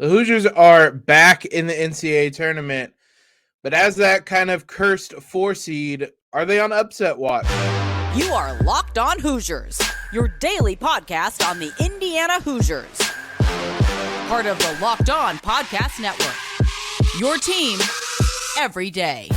The Hoosiers are back in the NCAA tournament, but as that kind of cursed 4 seed, are they on upset watch? You are Locked On Hoosiers, your daily podcast on the Indiana Hoosiers. Part of the Locked On Podcast Network, your team every day.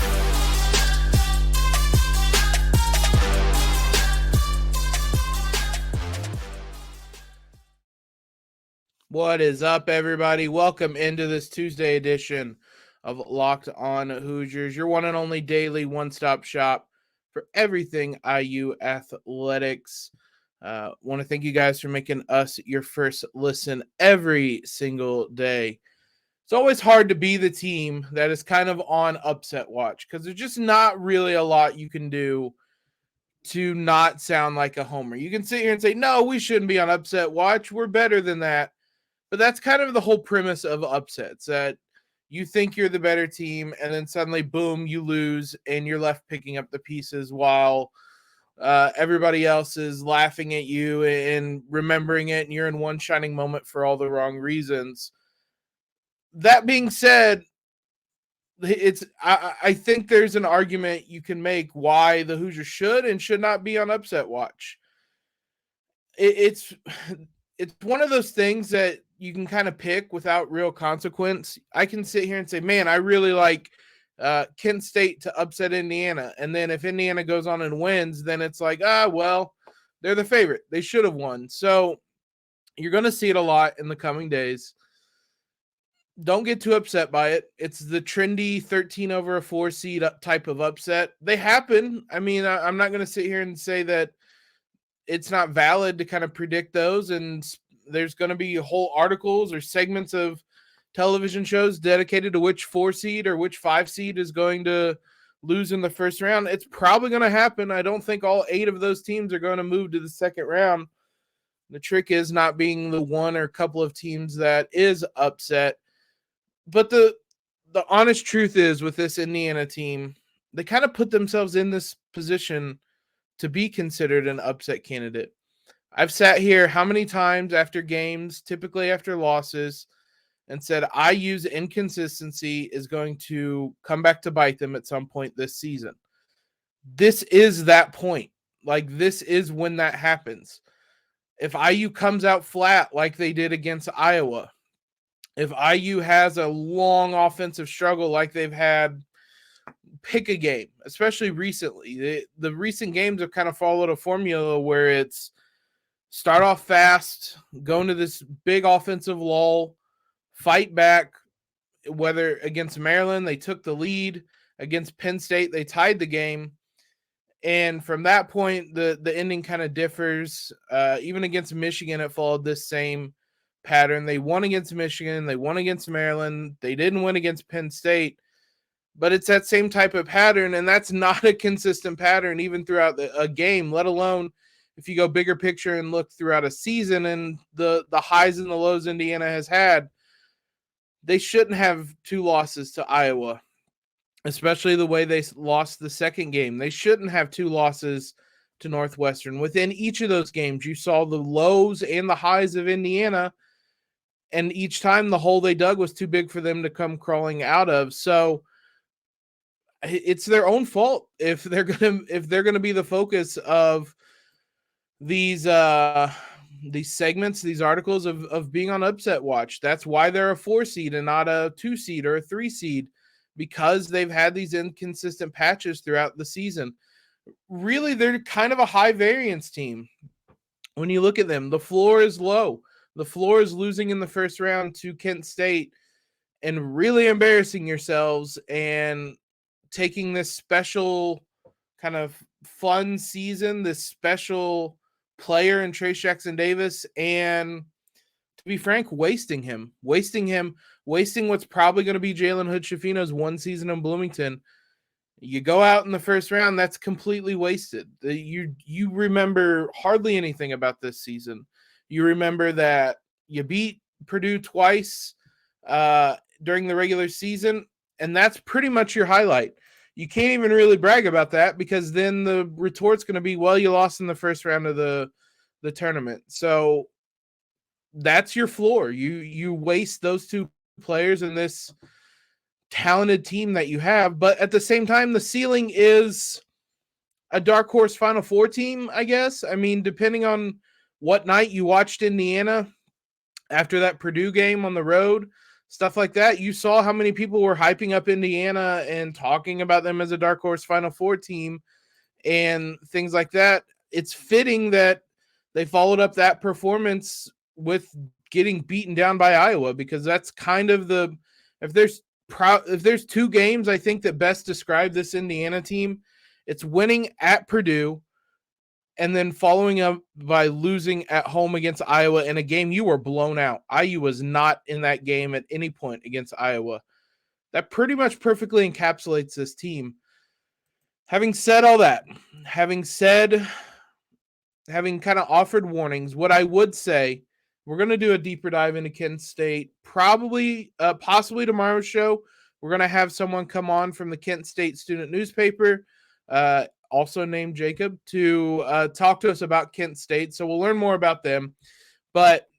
What is up, everybody? Welcome into this Tuesday edition of Locked On Hoosiers, your one and only daily one-stop shop for everything IU athletics. Want to thank you guys for making us your first listen every single day. It's always hard to be the team that is kind of on upset watch because there's just not really a lot you can do to not sound like a homer. You can sit here and say, no, we shouldn't be on upset watch. We're better than that. But that's kind of the whole premise of upsets, that you think you're the better team, and then suddenly, boom, you lose, and you're left picking up the pieces while everybody else is laughing at you and remembering it, and you're in one shining moment for all the wrong reasons. That being said, I think there's an argument you can make why the Hoosiers should and should not be on upset watch. It's one of those things that you can kind of pick without real consequence. I can sit here and say, man, I really like Kent State to upset Indiana. And then if Indiana goes on and wins, then it's like, well, they're the favorite. They should have won. So you're going to see it a lot in the coming days. Don't get too upset by it. It's the trendy 13 over a 4 seed type of upset. They happen. I mean, I'm not going to sit here and say that it's not valid to kind of predict those, and there's going to be whole articles or segments of television shows dedicated to which 4 seed or which 5 seed is going to lose in the first round. It's probably going to happen. I don't think all 8 of those teams are going to move to the second round. The trick is not being the one or couple of teams that is upset. But the honest truth is, with this Indiana team, they kind of put themselves in this position to be considered an upset candidate. I've sat here how many times after games, typically after losses, and said IU's inconsistency is going to come back to bite them at some point this season. This is that point. Like, this is when that happens. If IU comes out flat like they did against Iowa, if IU has a long offensive struggle like they've had, pick a game, especially recently. The recent games have kind of followed a formula where it's start off fast, go into this big offensive lull, fight back. Whether against Maryland, they took the lead. Against Penn State, they tied the game. And from that point, the ending kind of differs. Even against Michigan, it followed this same pattern. They won against Michigan. They won against Maryland. They didn't win against Penn State. But it's that same type of pattern, and that's not a consistent pattern even throughout a game, let alone if you go bigger picture and look throughout a season and the highs and the lows Indiana has had. They shouldn't have 2 losses to Iowa, especially the way they lost the second game. They shouldn't have 2 losses to Northwestern. Within each of those games, you saw the lows and the highs of Indiana, and each time the hole they dug was too big for them to come crawling out of. So it's their own fault if they're gonna be the focus of these segments, these articles of being on upset watch. That's why they're a 4 seed and not a 2 seed or a 3 seed, because they've had these inconsistent patches throughout the season. Really, they're kind of a high variance team. When you look at them, the floor is low. The floor is losing in the first round to Kent State and really embarrassing yourselves and taking this special kind of fun season, this special player in Trace Jackson Davis, and to be frank, wasting what's probably going to be Jalen Hood-Schifino's 1 season in Bloomington. You go out in the first round, that's completely wasted. You remember hardly anything about this season. You remember that you beat Purdue twice during the regular season, and that's pretty much your highlight. You can't even really brag about that, because then the retort's going to be, well, you lost in the first round of the tournament. So that's your floor. You waste those two players in this talented team that you have, but at the same time, the ceiling is a dark horse Final Four team, I guess. I mean, depending on what night you watched Indiana after that Purdue game on the road, stuff like that, you saw how many people were hyping up Indiana and talking about them as a dark horse Final Four team and things like that. It's fitting that they followed up that performance with getting beaten down by Iowa, because that's kind of the if there's two games I think that best describe this Indiana team, it's winning at Purdue and then following up by losing at home against Iowa in a game you were blown out. IU was not in that game at any point against Iowa. That pretty much perfectly encapsulates this team. Having said all that, having kind of offered warnings, what I would say, we're going to do a deeper dive into Kent State, possibly tomorrow's show. We're going to have someone come on from the Kent State student newspaper, also named Jacob, to talk to us about Kent State. So we'll learn more about them. But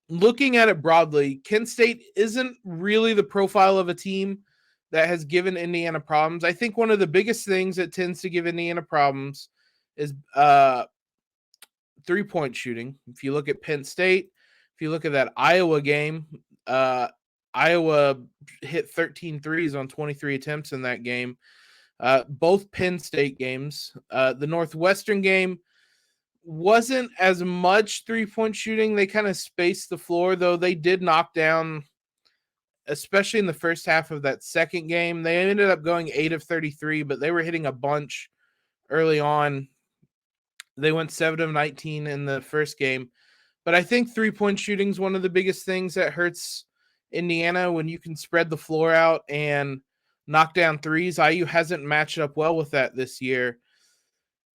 looking at it broadly, Kent State isn't really the profile of a team that has given Indiana problems. I think one of the biggest things that tends to give Indiana problems is three-point shooting. If you look at Penn State, if you look at that Iowa game, Iowa hit 13 threes on 23 attempts in that game. Both Penn State games. The Northwestern game wasn't as much three-point shooting. They kind of spaced the floor, though they did knock down, especially in the first half of that second game. They ended up going 8 of 33, but they were hitting a bunch early on. They went 7 of 19 in the first game. But I think three-point shooting is one of the biggest things that hurts Indiana when you can spread the floor out and knock down threes. IU hasn't matched up well with that this year.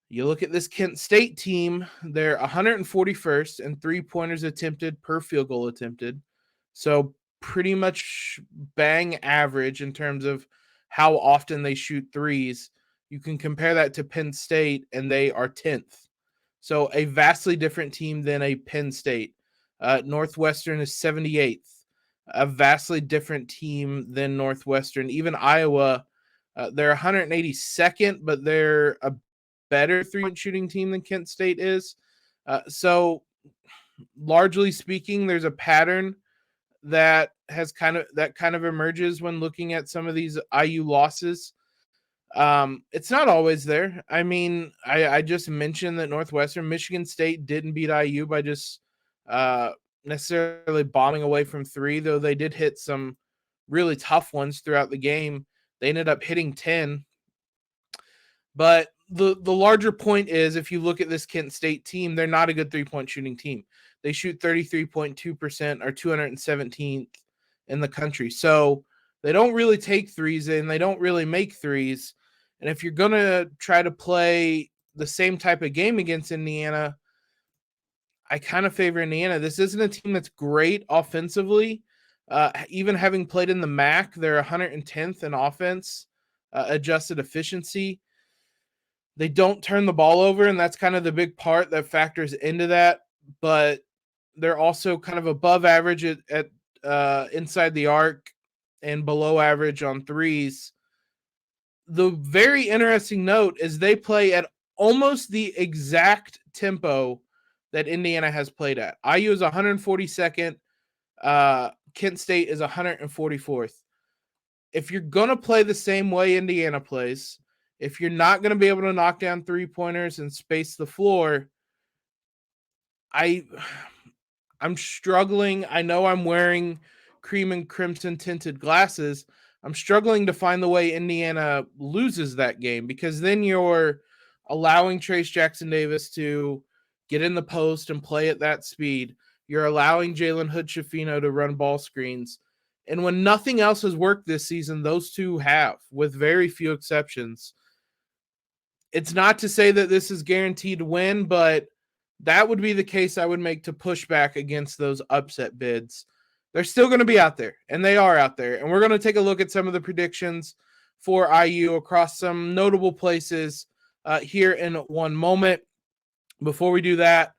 You look at this Kent State team, they're 141st in three-pointers attempted per field goal attempted. So pretty much bang average in terms of how often they shoot threes. You can compare that to Penn State, and they are 10th. So a vastly different team than a Penn State. Northwestern is 78th. A vastly different team than Northwestern. Even Iowa, they're 182nd, but they're a better three-point shooting team than Kent State is. So largely speaking, there's a pattern that kind of emerges when looking at some of these IU losses. It's not always there. I mean, I just mentioned that Michigan State didn't beat IU by just necessarily bombing away from three, though they did hit some really tough ones throughout the game. They ended up hitting 10. But the larger point is, if you look at this Kent State team, they're not a good three-point shooting team. They shoot 33.2% or 217th in the country. So they don't really take threes and they don't really make threes. And if you're going to try to play the same type of game against Indiana, I kind of favor Indiana. This isn't a team that's great offensively. Even having played in the MAC, they're 110th in offense, adjusted efficiency. They don't turn the ball over, and that's kind of the big part that factors into that. But they're also kind of above average at inside the arc and below average on threes. The very interesting note is they play at almost the exact tempo that Indiana has played at. IU is 142nd. Kent State is 144th. If you're going to play the same way Indiana plays, if you're not going to be able to knock down three-pointers and space the floor, I'm struggling. I know I'm wearing cream and crimson tinted glasses. I'm struggling to find the way Indiana loses that game, because then you're allowing Trace Jackson-Davis to get in the post and play at that speed. You're allowing Jalen Hood-Schifino to run ball screens. And when nothing else has worked this season, those two have, with very few exceptions. It's not to say that this is guaranteed to win, but that would be the case I would make to push back against those upset bids. They're still going to be out there, and they are out there. And we're going to take a look at some of the predictions for IU across some notable places here in one moment. Before we do that,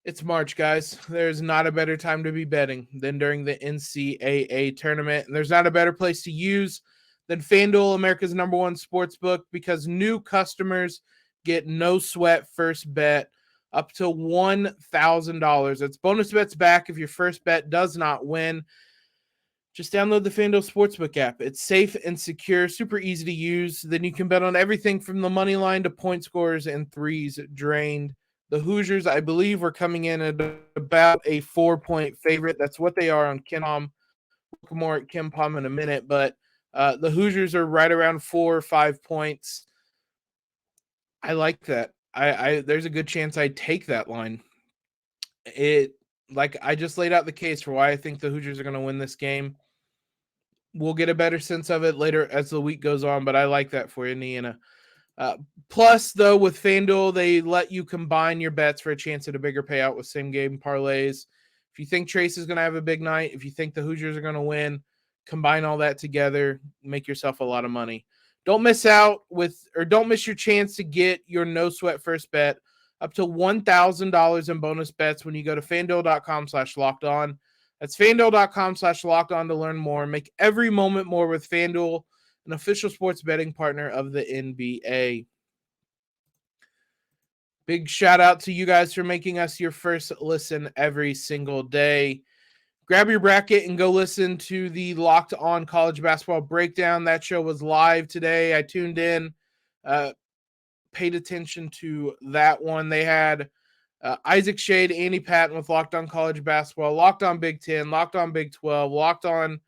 It's March, guys. There's not a better time to be betting than during the NCAA tournament. And there's not a better place to use than FanDuel, America's #1 sports book, because new customers get no sweat first bet up to $1,000. It's bonus bets back if your first bet does not win. Just download the FanDuel Sportsbook app. It's safe and secure, super easy to use. Then you can bet on everything from the money line to point scores and threes drained. The Hoosiers, I believe, were coming in at about a 4-point favorite. That's what they are on KenPom. We'll look more at KenPom in a minute, but the Hoosiers are right around 4 or 5 points. I like that. There's a good chance I take that line. I just laid out the case for why I think the Hoosiers are going to win this game. We'll get a better sense of it later as the week goes on, but I like that for Indiana. Plus, though, with FanDuel, they let you combine your bets for a chance at a bigger payout with same-game parlays. If you think Trace is going to have a big night, if you think the Hoosiers are going to win, combine all that together, make yourself a lot of money. Don't miss your chance to get your no-sweat first bet up to $1,000 in bonus bets when you go to FanDuel.com/lockedon. That's FanDuel.com/lockedon to learn more. Make every moment more with FanDuel, an official sports betting partner of the NBA. Big shout out to you guys for making us your first listen every single day. Grab your bracket and go listen to the Locked On College Basketball Breakdown. That show was live today. I tuned in, paid attention to that one. They had Isaac Shade, Andy Patton with Locked On College Basketball, Locked On Big 10, Locked On Big 12, Locked On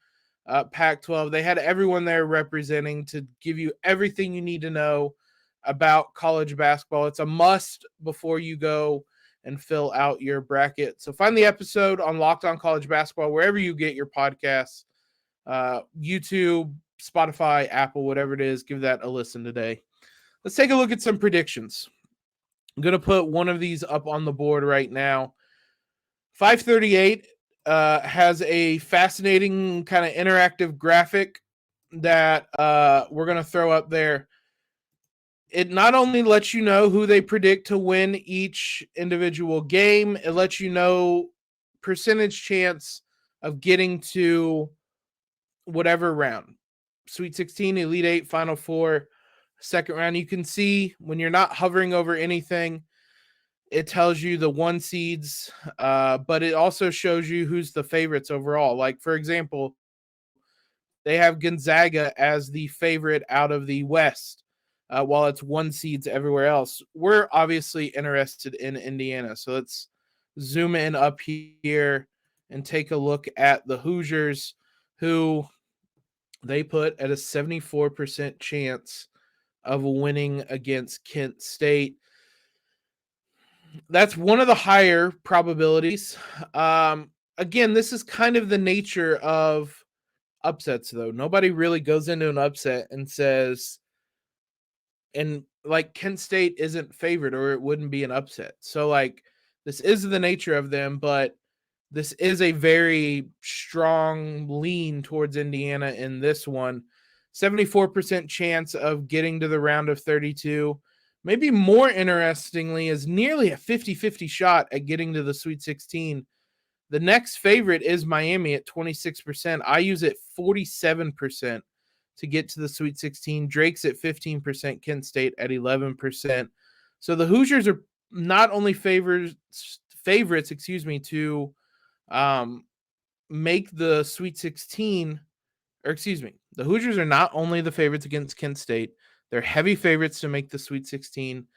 Pac-12. They had everyone there representing to give you everything you need to know about college basketball. It's a must before you go and fill out your bracket. So find the episode on Locked On College Basketball wherever you get your podcasts, YouTube, Spotify, Apple, whatever it is. Give that a listen today. Let's take a look at some predictions. I'm going to put one of these up on the board right now. 538 has a fascinating kind of interactive graphic that we're going to throw up there. It not only lets you know who they predict to win each individual game, it lets you know percentage chance of getting to whatever round. Sweet 16, Elite 8, Final 4, second round. You can see when you're not hovering over anything, it tells you the 1 seeds, but it also shows you who's the favorites overall. Like, for example, they have Gonzaga as the favorite out of the West, while it's 1 seeds everywhere else. We're obviously interested in Indiana, so let's zoom in up here and take a look at the Hoosiers, who they put at a 74% chance of winning against Kent State. That's one of the higher probabilities. Again, this is kind of the nature of upsets, though. Nobody really goes into an upset and says, and like Kent State isn't favored or it wouldn't be an upset. So like this is the nature of them, but this is a very strong lean towards Indiana in this one. 74% chance of getting to the round of 32. Maybe more interestingly is nearly a 50-50 shot at getting to the Sweet 16. The next favorite is Miami at 26%. I use it 47% to get to the Sweet 16. Drake's at 15%, Kent State at 11%. So the Hoosiers are not only favorites, to make the Sweet 16, the Hoosiers are not only the favorites against Kent State, they're heavy favorites to make the Sweet 16.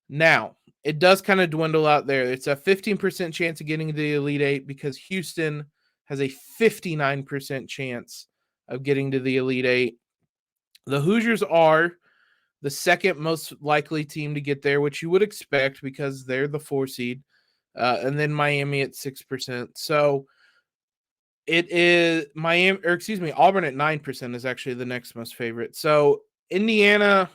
Now, it does kind of dwindle out there. It's a 15% chance of getting to the Elite 8 because Houston has a 59% chance of getting to the Elite 8. The Hoosiers are the second most likely team to get there, which you would expect because they're the 4 seed. And then Miami at 6%. So it is Auburn at 9% is actually the next most favorite. So Indiana,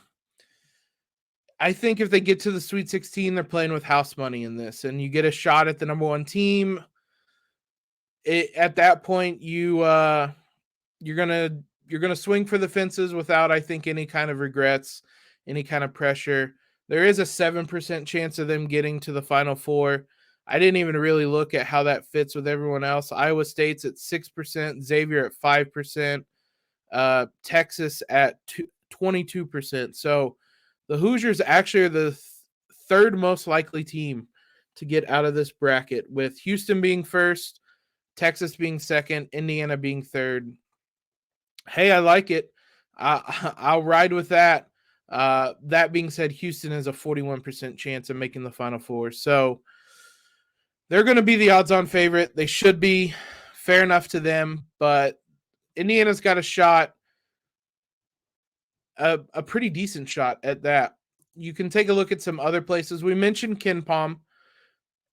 I think if they get to the Sweet 16, they're playing with house money in this, and you get a shot at the number 1 team. At that point, you're gonna swing for the fences without, I think, any kind of regrets, any kind of pressure. There is a 7% chance of them getting to the Final 4. I didn't even really look at how that fits with everyone else. Iowa State's at 6%, Xavier at 5%, Texas at 22%. So the Hoosiers actually are the third most likely team to get out of this bracket, with Houston being first, Texas being second, Indiana being third. Hey, I like it. I'll ride with that. That being said, Houston has a 41% chance of making the Final Four. So they're going to be the odds-on favorite. They should be. Fair enough to them. But Indiana's got a shot, a pretty decent shot at that. You can take a look at some other places. We mentioned KenPom.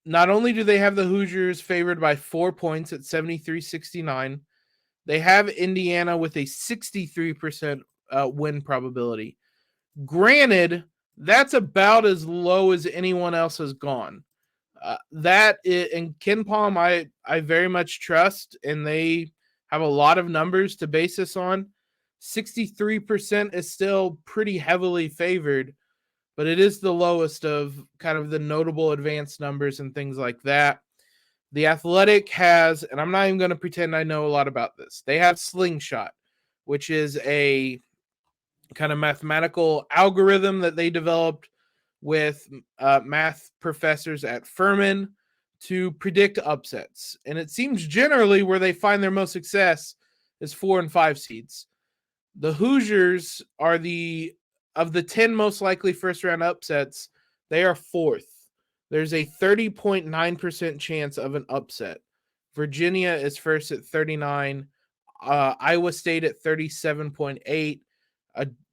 Not only do they have the Hoosiers favored by 4 points at 73-69, they have Indiana with a 63% win probability. Granted, that's about as low as anyone else has gone. And KenPom, I very much trust, and they have a lot of numbers to base this on. 63% is still pretty heavily favored, but it is the lowest of kind of the notable advanced numbers and things like that. The Athletic has, and I'm not even going to pretend I know a lot about this, they have Slingshot, which is a kind of mathematical algorithm that they developed with math professors at Furman to predict upsets. And it seems generally where they find their most success is 4 and 5 seeds. The Hoosiers are of the 10 most likely first round upsets, they are fourth. There's a 30.9% chance of an upset. Virginia is first at 39, Iowa State at 37.8,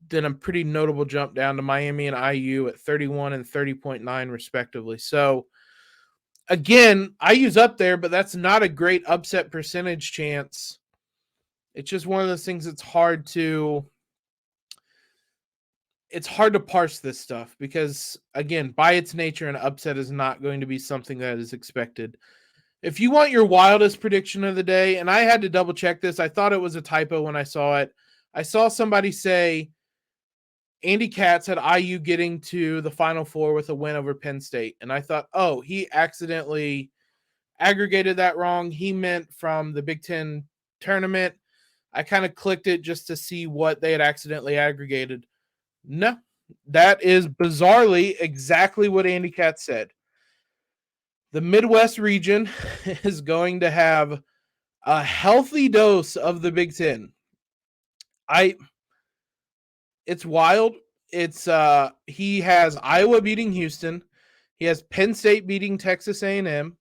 then a pretty notable jump down to Miami and IU at 31 and 30.9 respectively. So again, IU's up there, but that's not a great upset percentage chance. It's just one of those things that's hard to parse this stuff because, again, by its nature, an upset is not going to be something that is expected. If you want your wildest prediction of the day, and I had to double check this, I thought it was a typo when I saw it. I saw somebody say Andy Katz had IU getting to the Final Four with a win over Penn State. And I thought, oh, he accidentally aggregated that wrong. He meant from the Big Ten tournament. I kind of clicked it just to see what they had accidentally aggregated. No, that is bizarrely exactly what Andy Katz said. The Midwest region is going to have a healthy dose of the Big Ten. It's wild. He has Iowa beating Houston. He has Penn State beating Texas A&M.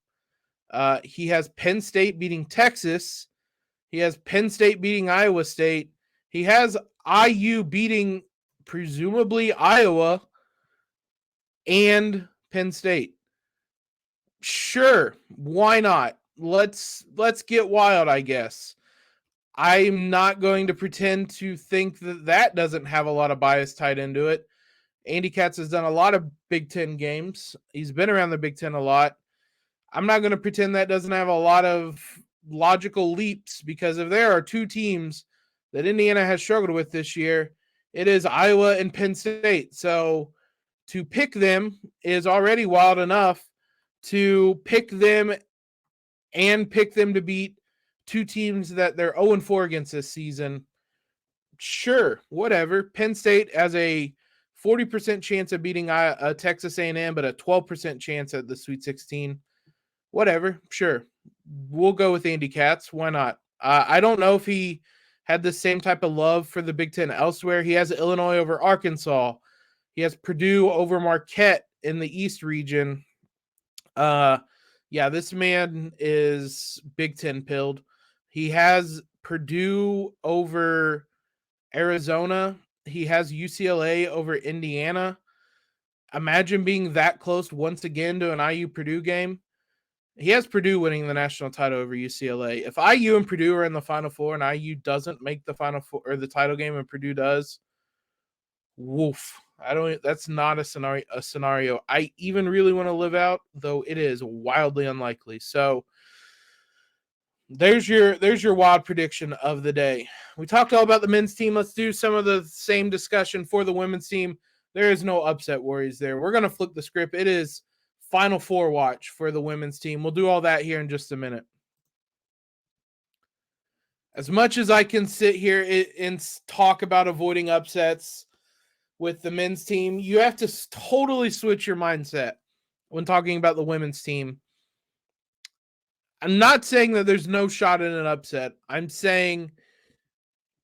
He has Penn State beating Texas. He has Penn State beating Iowa State. He has IU beating presumably Iowa and Penn State. Sure, why not? Let's get wild, I guess. I'm not going to pretend to think that doesn't have a lot of bias tied into it. Andy Katz has done a lot of Big Ten games. He's been around the Big Ten a lot. I'm not going to pretend that doesn't have a lot of logical leaps, because if there are two teams that Indiana has struggled with this year, it is Iowa and Penn State. So to pick them is already wild enough. To pick them and pick them to beat two teams that they're 0-4 against this season, sure, whatever. Penn State has a 40% chance of beating Texas A&M, but a 12% chance at the Sweet 16. Whatever, sure. We'll go with Andy Katz. Why not? I don't know if he had the same type of love for the Big Ten elsewhere. He has Illinois over Arkansas. He has Purdue over Marquette in the East region. Yeah, this man is Big Ten pilled. He has Purdue over Arizona. He has UCLA over Indiana. Imagine being that close once again to an IU Purdue game. He has Purdue winning the national title over UCLA. If IU and Purdue are in the Final Four and IU doesn't make the Final Four or the title game and Purdue does, woof. That's not a scenario I even really want to live out, though it is wildly unlikely. So there's your wild prediction of the day. We talked all about the men's team. Let's do some of the same discussion for the women's team. There is no upset worries there. We're going to flip the script. It is Final Four watch for the women's team. We'll do all that here in just a minute. As much as I can sit here and talk about avoiding upsets with the men's team, you have to totally switch your mindset when talking about the women's team. I'm not saying that there's no shot in an upset. I'm saying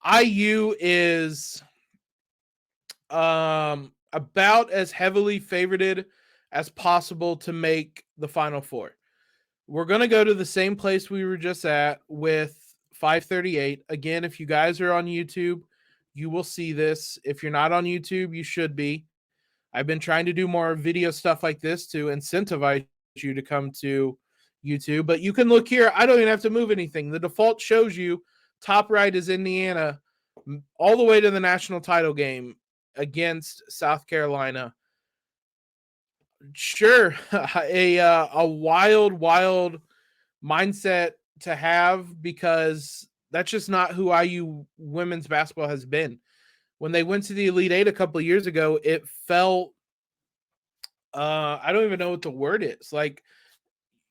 IU is about as heavily favorited as possible to make the Final Four. We're going to go to the same place we were just at with 538. Again, if you guys are on YouTube, you will see this. If you're not on YouTube, you should be. I've been trying to do more video stuff like this to incentivize you to come to YouTube, but you can look here. I don't even have to move anything. The default shows you top right is Indiana all the way to the national title game against South Carolina. Sure, a wild mindset to have, because that's just not who IU women's basketball has been. When they went to the Elite Eight a couple of years ago, it felt, I don't even know what the word is. Like,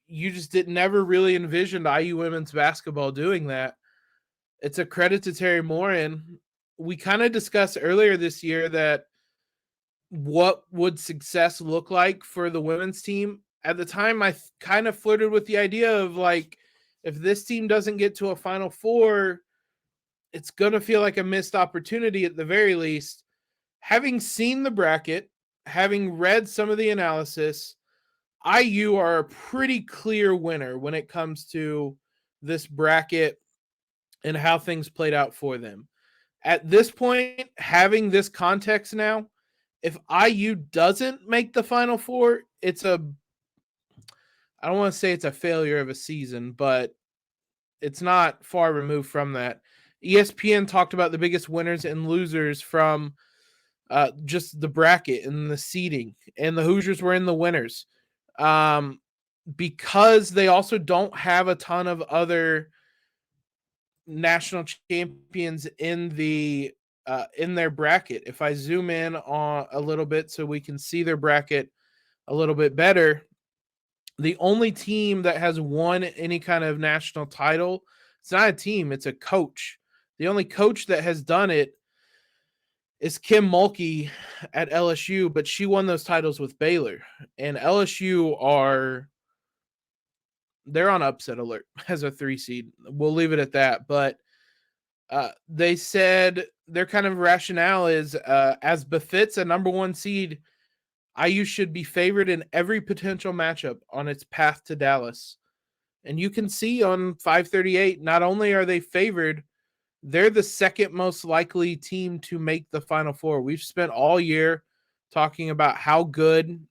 you just never really envisioned IU women's basketball doing that. It's a credit to Terry Morin. We kind of discussed earlier this year that what would success look like for the women's team. At the time, I kind of flirted with the idea of, like, if this team doesn't get to a Final Four, it's going to feel like a missed opportunity at the very least. Having seen the bracket, having read some of the analysis, IU are a pretty clear winner when it comes to this bracket and how things played out for them. At this point, having this context now, if IU doesn't make the Final Four, I don't want to say it's a failure of a season, but it's not far removed from that. ESPN talked about the biggest winners and losers from just the bracket and the seeding, and the Hoosiers were in the winners because they also don't have a ton of other national champions in their bracket. If I zoom in on a little bit so we can see their bracket a little bit better, the only team that has won any kind of national title, it's not a team, it's a coach. The only coach that has done it is Kim Mulkey at LSU, but she won those titles with Baylor. And LSU they're on upset alert as a 3 seed. We'll leave it at that. But they said their kind of rationale is, as befits a number 1 seed, IU should be favored in every potential matchup on its path to Dallas. And you can see on 538, not only are they favored, they're the second most likely team to make the Final Four. We've spent all year talking about how good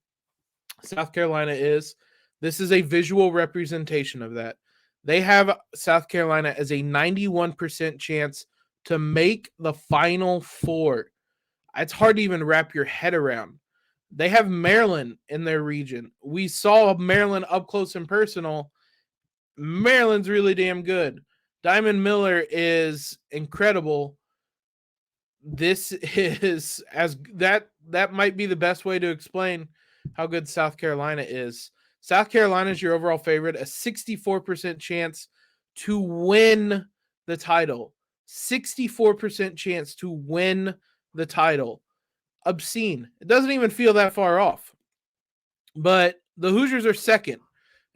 South Carolina is. This is a visual representation of that. They have South Carolina as a 91% chance to make the Final Four. It's hard to even wrap your head around. They have Maryland in their region. We saw Maryland up close and personal. Maryland's really damn good. Diamond Miller is incredible. This is that might be the best way to explain how good South Carolina is. South Carolina is your overall favorite, a 64% chance to win the title. 64% chance to win the title. Obscene. It doesn't even feel that far off. But the Hoosiers are second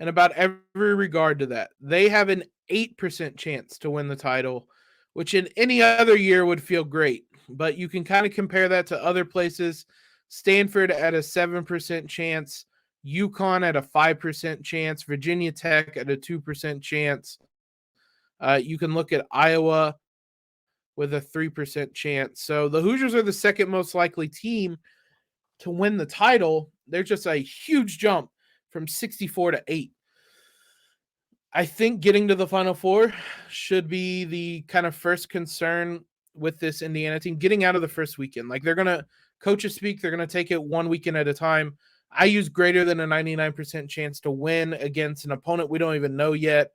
in about every regard to that. They have an 8% chance to win the title, which in any other year would feel great. But you can kind of compare that to other places. Stanford at a 7% chance, UConn at a 5% chance, Virginia Tech at a 2% chance. You can look at Iowa with a 3% chance. So the Hoosiers are the second most likely team to win the title. They're just a huge jump from 64 to 8. I think getting to the Final Four should be the kind of first concern with this Indiana team, getting out of the first weekend. Like, they're going to, coaches speak, they're going to take it one weekend at a time. I use greater than a 99% chance to win against an opponent we don't even know yet,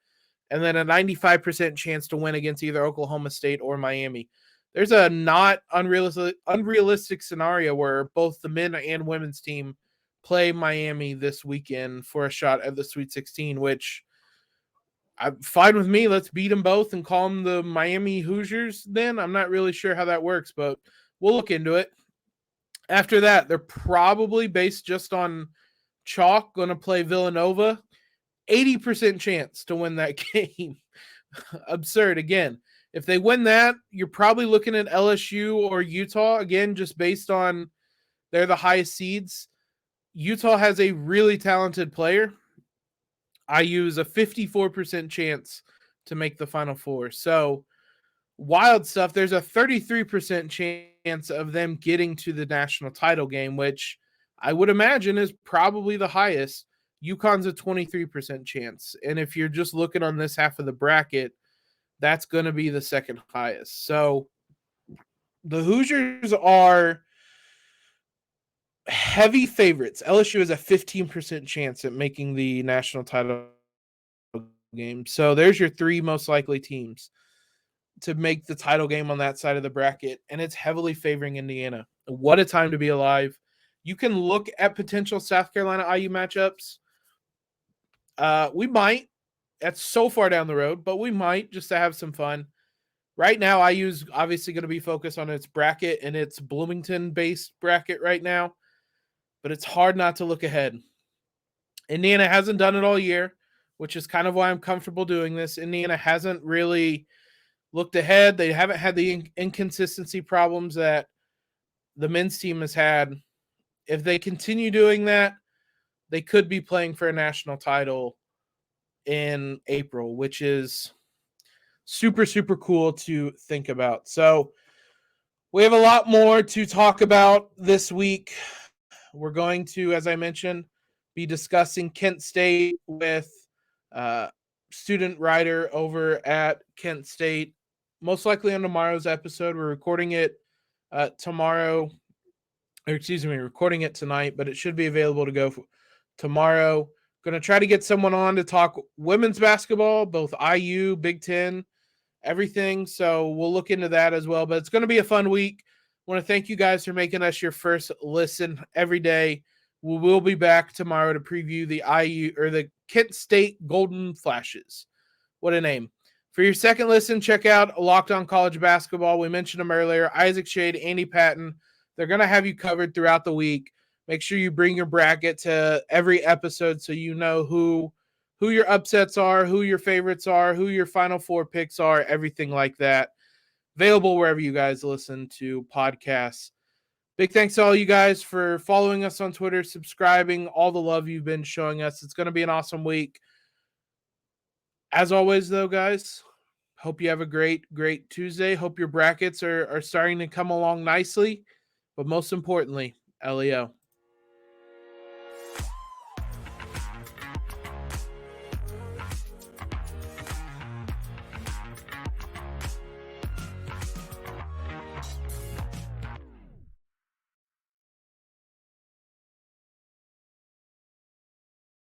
and then a 95% chance to win against either Oklahoma State or Miami. There's a not unrealistic scenario where both the men and women's team play Miami this weekend for a shot at the Sweet 16, which I'm fine with me. Let's beat them both and call them the Miami Hoosiers then. I'm not really sure how that works, but we'll look into it. After that, they're probably based just on chalk going to play Villanova. 80% chance to win that game. Absurd. Again, if they win that, you're probably looking at LSU or Utah, again, just based on they're the highest seeds. Utah has a really talented player. I use a 54% chance to make the Final Four. So wild stuff. There's a 33% chance of them getting to the national title game, which I would imagine is probably the highest. UConn's a 23% chance. And if you're just looking on this half of the bracket, that's going to be the second highest. So the Hoosiers are heavy favorites. LSU has a 15% chance at making the national title game. So there's your three most likely teams to make the title game on that side of the bracket, and it's heavily favoring Indiana. What a time to be alive. You can look at potential South Carolina IU matchups. We might. That's so far down the road, but we might just to have some fun. Right now, IU's obviously going to be focused on its bracket and its Bloomington-based bracket right now, but it's hard not to look ahead. Indiana hasn't done it all year, which is kind of why I'm comfortable doing this. Indiana hasn't really looked ahead. They haven't had the inconsistency problems that the men's team has had. If they continue doing that, they could be playing for a national title in April, which is super, super cool to think about. So we have a lot more to talk about this week. We're going to, as I mentioned, be discussing Kent State with student writer over at Kent State, most likely on tomorrow's episode. We're recording it recording it tonight, but it should be available to go tomorrow. Going to try to get someone on to talk women's basketball, both IU, Big Ten, everything. So we'll look into that as well. But it's going to be a fun week. I want to thank you guys for making us your first listen every day. We will be back tomorrow to preview the IU or the Kent State Golden Flashes. What a name. For your second listen, check out Locked On College Basketball. We mentioned them earlier. Isaac Shade, Andy Patton. They're going to have you covered throughout the week. Make sure you bring your bracket to every episode so you know who your upsets are, who your favorites are, who your Final Four picks are, everything like that. Available wherever you guys listen to podcasts. Big thanks to all you guys for following us on Twitter, subscribing, all the love you've been showing us. It's going to be an awesome week. As always, though, guys, hope you have a great, great Tuesday. Hope your brackets are starting to come along nicely. But most importantly, LEO.